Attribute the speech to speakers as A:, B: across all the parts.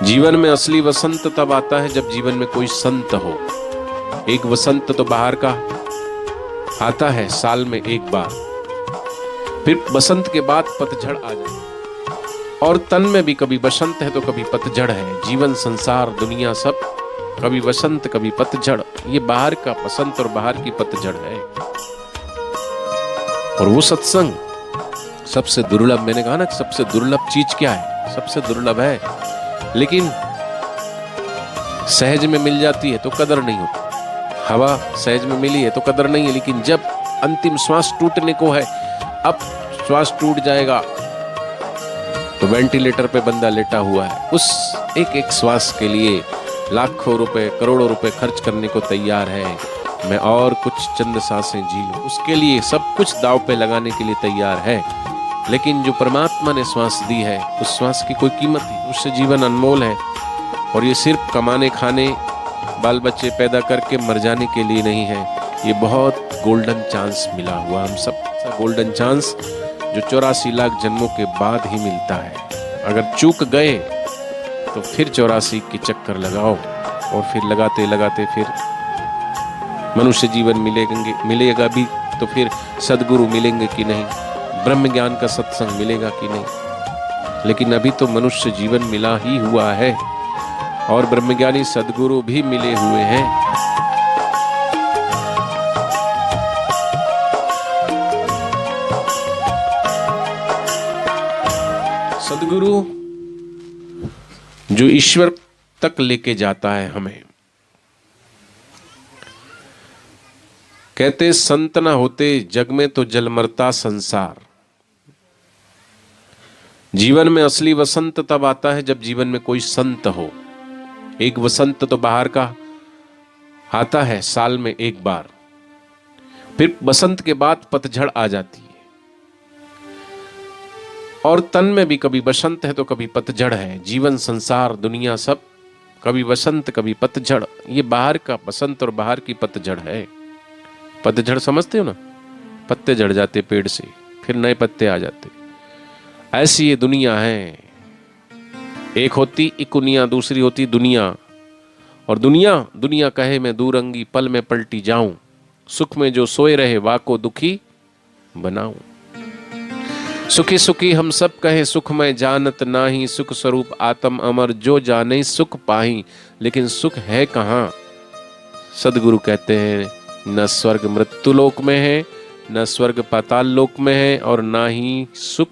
A: जीवन में असली वसंत तब आता है जब जीवन में कोई संत हो। एक वसंत तो बाहर का आता है साल में एक बार, फिर बसंत के बाद पतझड़ आ जाए। और तन में भी कभी बसंत है तो कभी पतझड़ है। जीवन संसार दुनिया सब कभी वसंत कभी पतझड़, ये बाहर का बसंत और बाहर की पतझड़ है। और वो सत्संग सबसे दुर्लभ, मैंने कहा ना सबसे दुर्लभ चीज क्या है, सबसे दुर्लभ है, लेकिन सहज में मिल जाती है तो कदर नहीं होती। हवा सहज में मिली है तो कदर नहीं है, लेकिन जब अंतिम श्वास टूटने को है, अब श्वास टूट जाएगा तो वेंटिलेटर पे बंदा लेटा हुआ है, उस एक एक श्वास के लिए लाखों रुपए करोड़ों रुपए खर्च करने को तैयार है। मैं और कुछ चंद सांसें जी लूं, उसके लिए सब कुछ दांव पे लगाने के लिए तैयार है। लेकिन जो परमात्मा ने श्वास दी है, उस श्वास की कोई कीमत नहीं, उससे जीवन अनमोल है। और ये सिर्फ कमाने खाने बाल बच्चे पैदा करके मर जाने के लिए नहीं है, ये बहुत गोल्डन चांस मिला हुआ हम सब सा गोल्डन चांस जो 84 लाख जन्मों के बाद ही मिलता है। अगर चूक गए तो फिर 84 के चक्कर लगाओ, और फिर लगाते लगाते फिर मनुष्य जीवन मिलेगा भी तो फिर सदगुरु मिलेंगे कि नहीं, ब्रह्म ज्ञान का सत्संग मिलेगा कि नहीं। लेकिन अभी तो मनुष्य जीवन मिला ही हुआ है और ब्रह्मज्ञानी सदगुरु भी मिले हुए हैं। सदगुरु जो ईश्वर तक लेके जाता है हमें। कहते संत न होते जग में तो जल मरता संसार। जीवन में असली वसंत तब आता है जब जीवन में कोई संत हो। एक वसंत तो बाहर का आता है साल में एक बार, फिर बसंत के बाद पतझड़ आ जाती है। और तन में भी कभी बसंत है तो कभी पतझड़ है। जीवन संसार दुनिया सब कभी बसंत कभी पतझड़, ये बाहर का बसंत और बाहर की पतझड़ है। पतझड़ समझते हो ना, पत्ते झड़ जाते पेड़ से, फिर नए पत्ते आ जाते। ऐसी ये दुनिया है। एक होती इकुनिया, दूसरी होती दुनिया। और दुनिया कहे मैं दूरंगी पल में पलटी जाऊं, सुख में जो सोए रहे वाको दुखी बनाऊं। सुखी सुखी हम सब कहे सुख में जानत नाही, सुख स्वरूप आत्म अमर जो जाने सुख पाही। लेकिन सुख है कहाँ? सदगुरु कहते हैं न स्वर्ग मृत्यु लोक में है, न स्वर्ग पाताल लोक में है, और ना ही सुख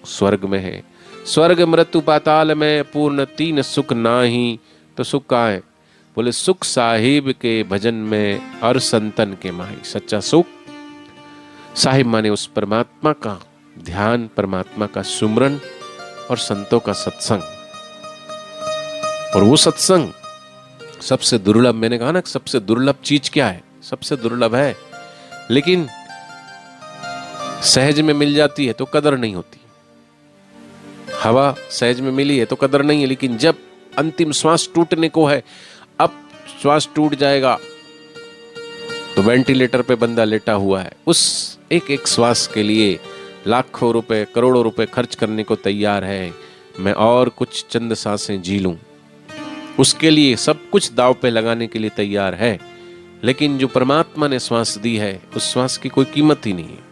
A: स्वर्ग में है। स्वर्ग मृत्यु पाताल में पूर्ण तीन सुख नाही। तो सुख कहाँ है? बोले सुख साहिब के भजन में और संतन के माही। सच्चा सुख साहिब माने उस परमात्मा का ध्यान, परमात्मा का सुमरन और संतों का सत्संग। और वो सत्संग सबसे दुर्लभ, मैंने कहा ना सबसे दुर्लभ चीज क्या है, सबसे दुर्लभ है, लेकिन सहज में मिल जाती है तो कदर नहीं होती। हवा सहज में मिली है तो कदर नहीं है, लेकिन जब अंतिम श्वास टूटने को है, अब श्वास टूट जाएगा तो वेंटिलेटर पे बंदा लेटा हुआ है, उस एक एक श्वास के लिए लाखों रुपए करोड़ों रुपए खर्च करने को तैयार है। मैं और कुछ चंद सांसें जी लूं, उसके लिए सब कुछ दांव पे लगाने के लिए तैयार है। लेकिन जो परमात्मा ने श्वास दी है, उस श्वास की कोई कीमत ही नहीं है।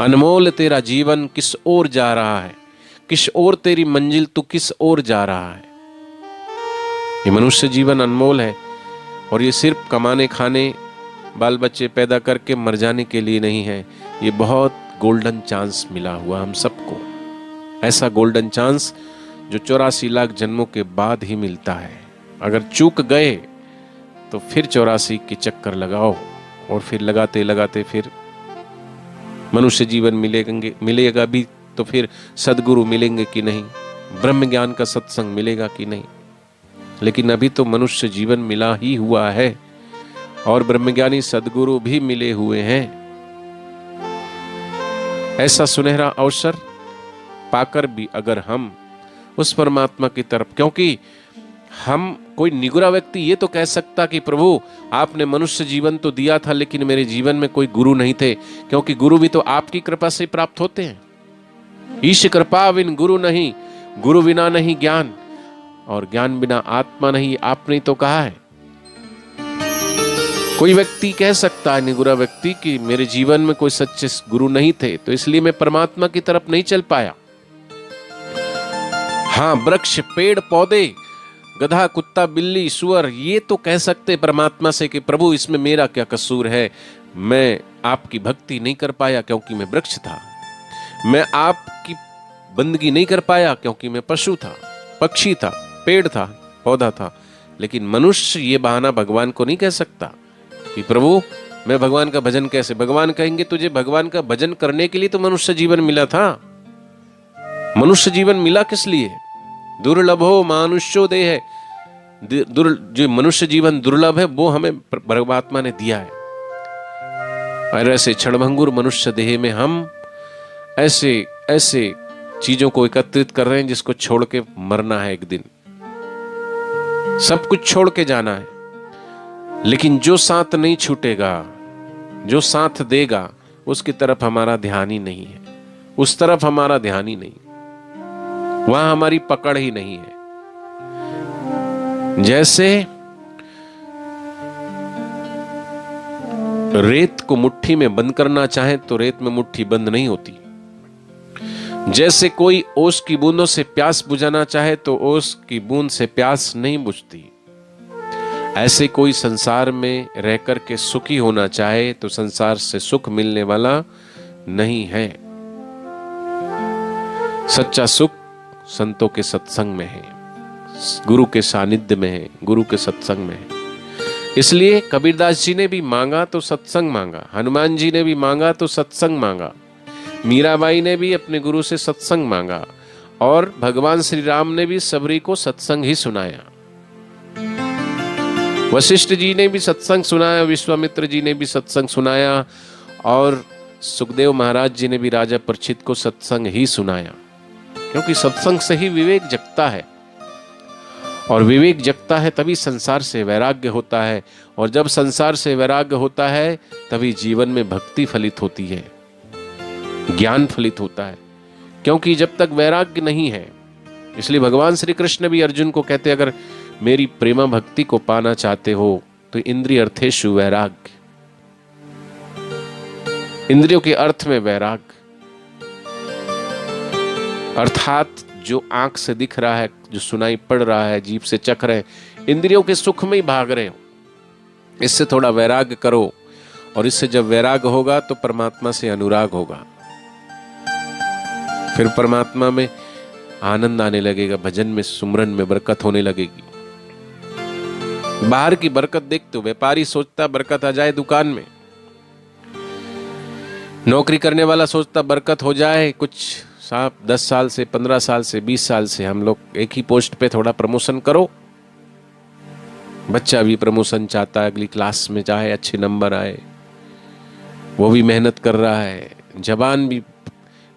A: अनमोल तेरा जीवन किस ओर जा रहा है, किस ओर तेरी मंजिल, तू किस ओर जा रहा है। ये मनुष्य जीवन अनमोल है, और ये सिर्फ कमाने खाने बाल बच्चे पैदा करके मर जाने के लिए नहीं है। ये बहुत गोल्डन चांस मिला हुआ हम सबको, ऐसा गोल्डन चांस जो 84 लाख जन्मों के बाद ही मिलता है। अगर चूक गए तो फिर 84 के चक्कर लगाओ, और फिर लगाते लगाते फिर मनुष्य जीवन मिलेगा भी तो फिर सदगुरु मिलेंगे कि नहीं, ब्रह्म ज्ञान का सत्संग मिलेगा कि नहीं। लेकिन अभी तो मनुष्य जीवन मिला ही हुआ है और ब्रह्मज्ञानी सदगुरु भी मिले हुए हैं। ऐसा सुनहरा अवसर पाकर भी अगर हम उस परमात्मा की तरफ, क्योंकि हम कोई निगुरा व्यक्ति ये तो कह सकता कि प्रभु आपने मनुष्य जीवन तो दिया था लेकिन मेरे जीवन में कोई गुरु नहीं थे, क्योंकि गुरु भी तो आपकी कृपा से प्राप्त होते हैं। ईश कृपा बिन गुरु नहीं, गुरु बिना नहीं ज्ञान, और ज्ञान बिना आत्मा नहीं, आपने तो कहा है। कोई व्यक्ति कह सकता है, निगुरा व्यक्ति, कि मेरे जीवन में कोई सच्चे गुरु नहीं थे तो इसलिए मैं परमात्मा की तरफ नहीं चल पाया। हाँ, वृक्ष, पेड़ पौधे, गधा, कुत्ता, बिल्ली, सुअर ये तो कह सकते परमात्मा से कि प्रभु इसमें मेरा क्या कसूर है, मैं आपकी भक्ति नहीं कर पाया क्योंकि मैं वृक्ष था, मैं आपकी बंदगी नहीं कर पाया क्योंकि मैं पशु था, पक्षी था, पेड़ था, पौधा था। लेकिन मनुष्य ये बहाना भगवान को नहीं कह सकता कि प्रभु मैं भगवान का भजन कैसे। भगवान कहेंगे तुझे भगवान का भजन करने के लिए तो मनुष्य जीवन मिला था। मनुष्य जीवन मिला किस लिए? दुर्लभो मानुष्यो देह, जो मनुष्य जीवन दुर्लभ है वो हमें परमात्मा ने दिया है। और ऐसे क्षणभंगुर मनुष्य देह में हम ऐसे ऐसे चीजों को एकत्रित कर रहे हैं जिसको छोड़ के मरना है एक दिन, सब कुछ छोड़ के जाना है। लेकिन जो साथ नहीं छूटेगा, जो साथ देगा, उसकी तरफ हमारा ध्यान ही नहीं है, उस तरफ हमारा ध्यान ही नहीं, वहां हमारी पकड़ ही नहीं है। जैसे रेत को मुट्ठी में बंद करना चाहे तो रेत में मुट्ठी बंद नहीं होती। जैसे कोई ओस की बूंदों से प्यास बुझाना चाहे तो ओस की बूंद से प्यास नहीं बुझती। ऐसे कोई संसार में रहकर के सुखी होना चाहे तो संसार से सुख मिलने वाला नहीं है। सच्चा सुख संतों के सत्संग में है, गुरु के सानिध्य में है, गुरु के सत्संग में है। इसलिए कबीरदास जी ने भी मांगा तो सत्संग मांगा, हनुमान जी ने भी मांगा तो सत्संग मांगा, मीराबाई ने भी अपने गुरु से सत्संग मांगा, और भगवान श्री राम ने भी सबरी को सत्संग ही सुनाया। वशिष्ठ जी ने भी सत्संग सुनाया, विश्वामित्र जी ने भी सत्संग सुनाया, और सुखदेव महाराज जी ने भी राजा परीक्षित को सत्संग ही सुनाया। क्योंकि सत्संग से ही विवेक जगता है, और विवेक जगता है तभी संसार से वैराग्य होता है, और जब संसार से वैराग्य होता है तभी जीवन में भक्ति फलित होती है, ज्ञान फलित होता है। क्योंकि जब तक वैराग्य नहीं है, इसलिए भगवान श्री कृष्ण भी अर्जुन को कहते, अगर मेरी प्रेमा भक्ति को पाना चाहते हो तो इंद्रिय अर्थेषु वैराग्य, इंद्रियों के अर्थ में वैराग्य, अर्थात जो आंख से दिख रहा है, जो सुनाई पड़ रहा है, जीभ से चख रहे हैं, इंद्रियों के सुख में ही भाग रहे हो, इससे थोड़ा वैराग्य करो। और इससे जब वैराग्य होगा तो परमात्मा से अनुराग होगा, फिर परमात्मा में आनंद आने लगेगा, भजन में, सुमरन में बरकत होने लगेगी। बाहर की बरकत देखते हो, व्यापारी सोचता बरकत आ जाए दुकान में, नौकरी करने वाला सोचता बरकत हो जाए, कुछ साहब 10 साल से, 15 साल से, 20 साल से हम लोग एक ही पोस्ट पे, थोड़ा प्रमोशन करो। बच्चा भी प्रमोशन चाहता है, अगली क्लास में चाहे अच्छे नंबर आए, वो भी मेहनत कर रहा है। जवान भी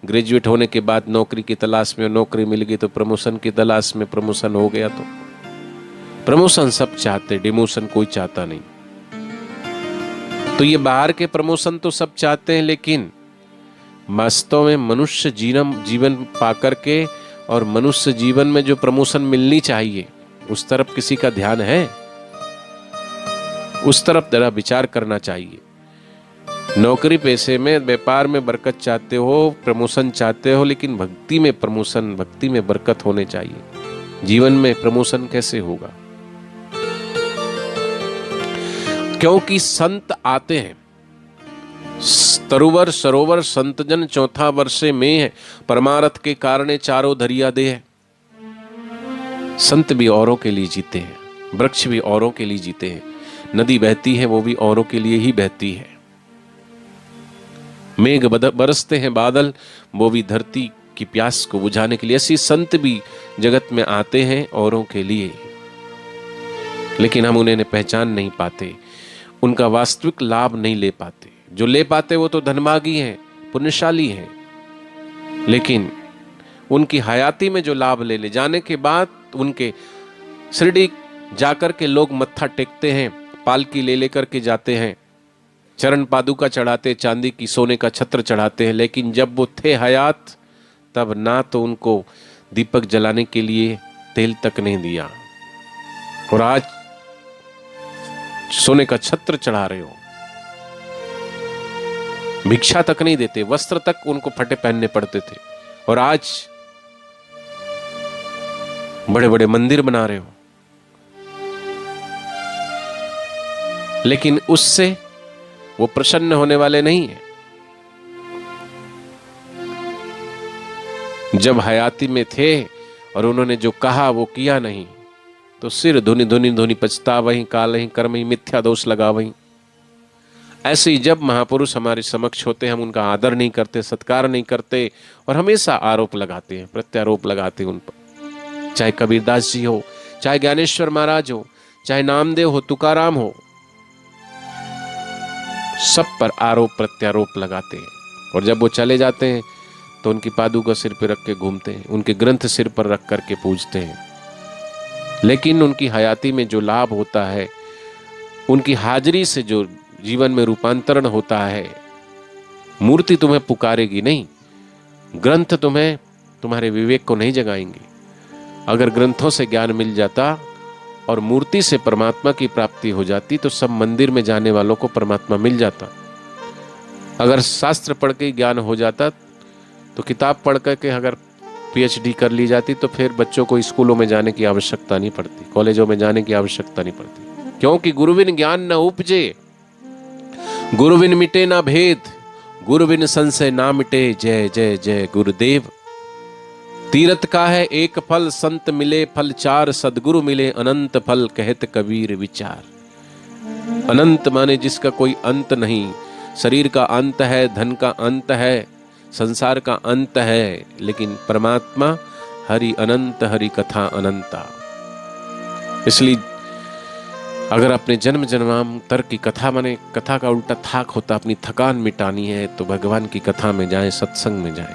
A: ग्रेजुएट होने के बाद नौकरी की तलाश में, नौकरी मिल गई तो प्रमोशन की तलाश में, प्रमोशन हो गया तो प्रमोशन सब चाहते, डिमोशन कोई चाहता नहीं। तो ये बाहर के प्रमोशन तो सब चाहते हैं, लेकिन वास्तव में मनुष्य जीवन पाकर के और मनुष्य जीवन में जो प्रमोशन मिलनी चाहिए उस तरफ किसी का ध्यान है? उस तरफ जरा विचार करना चाहिए। नौकरी पैसे में, व्यापार में बरकत चाहते हो, प्रमोशन चाहते हो, लेकिन भक्ति में प्रमोशन, भक्ति में बरकत होने चाहिए। जीवन में प्रमोशन कैसे होगा? क्योंकि संत आते हैं, तरुवर सरोवर संतजन चौथा वर्षे में है, परमारथ के कारणे चारों धरिया दे है। संत भी औरों के लिए जीते हैं, वृक्ष भी औरों के लिए जीते हैं, नदी बहती है वो भी औरों के लिए ही बहती है, मेघ बरसते हैं बादल, वो भी धरती की प्यास को बुझाने के लिए। ऐसी संत भी जगत में आते हैं औरों के लिए, लेकिन हम उन्हें पहचान नहीं पाते, उनका वास्तविक लाभ नहीं ले पाते। जो ले पाते वो तो धनभागी हैं, पुण्यशाली हैं, लेकिन उनकी हयाती में जो लाभ ले जाने के बाद उनके शिरडी जाकर के लोग मत्था टेकते हैं, पालकी ले लेकर के जाते हैं, चरण पादुका चढ़ाते, चांदी की सोने का छत्र चढ़ाते हैं। लेकिन जब वो थे हयात तब ना तो उनको दीपक जलाने के लिए तेल तक नहीं दिया, और आज सोने का छत्र चढ़ा रहे हो, भिक्षा तक नहीं देते, वस्त्र तक उनको फटे पहनने पड़ते थे, और आज बड़े बड़े मंदिर बना रहे हो। लेकिन उससे वो प्रसन्न होने वाले नहीं है। जब हयाती में थे और उन्होंने जो कहा वो किया नहीं, तो सिर धुनि धुनि धुनि पछतावहि, कालहि कर्महि मिथ्या दोष लगावहि। ऐसे ही जब महापुरुष हमारे समक्ष होते हैं, हम उनका आदर नहीं करते, सत्कार नहीं करते, और हमेशा आरोप लगाते हैं, प्रत्यारोप लगाते हैं उन पर। चाहे कबीरदास जी हो, चाहे ज्ञानेश्वर महाराज हो, चाहे नामदेव हो, तुकाराम हो, सब पर आरोप प्रत्यारोप लगाते हैं। और जब वो चले जाते हैं तो उनकी पादुका सिर पर रख के घूमते हैं, उनके ग्रंथ सिर पर रख करके पूजते हैं। लेकिन उनकी हयाती में जो लाभ होता है, उनकी हाजिरी से जो जीवन में रूपांतरण होता है, मूर्ति तुम्हें पुकारेगी नहीं, ग्रंथ तुम्हें तुम्हारे विवेक को नहीं जगाएंगे। अगर ग्रंथों से ज्ञान मिल जाता और मूर्ति से परमात्मा की प्राप्ति हो जाती तो सब मंदिर में जाने वालों को परमात्मा मिल जाता। अगर शास्त्र पढ़ के ज्ञान हो जाता तो किताब पढ़ करके अगर पीएचडी कर ली जाती तो फिर बच्चों को स्कूलों में जाने की आवश्यकता नहीं पड़ती, कॉलेजों में जाने की आवश्यकता नहीं पड़ती। क्योंकि गुरुबिन ज्ञान न उपजे, गुरुबिन मिटे ना भेद, गुरुबिन संशय ना मिटे, जय जय जय गुरुदेव। तीरथ का है एक फल, संत मिले फल चार, सदगुरु मिले अनंत फल, कहत कबीर विचार। अनंत माने जिसका कोई अंत नहीं। शरीर का अंत है, धन का अंत है, संसार का अंत है, लेकिन परमात्मा हरि अनंत, हरि कथा अनंता। इसलिए अगर अपने जन्म जन्मांतर की कथा, माने कथा का उल्टा थाक होता, अपनी थकान मिटानी है तो भगवान की कथा में जाएं, सत्संग में जाएं।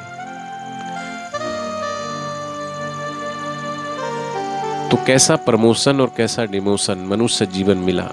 A: तो कैसा प्रमोशन और कैसा डिमोशन मनुष्य जीवन मिला।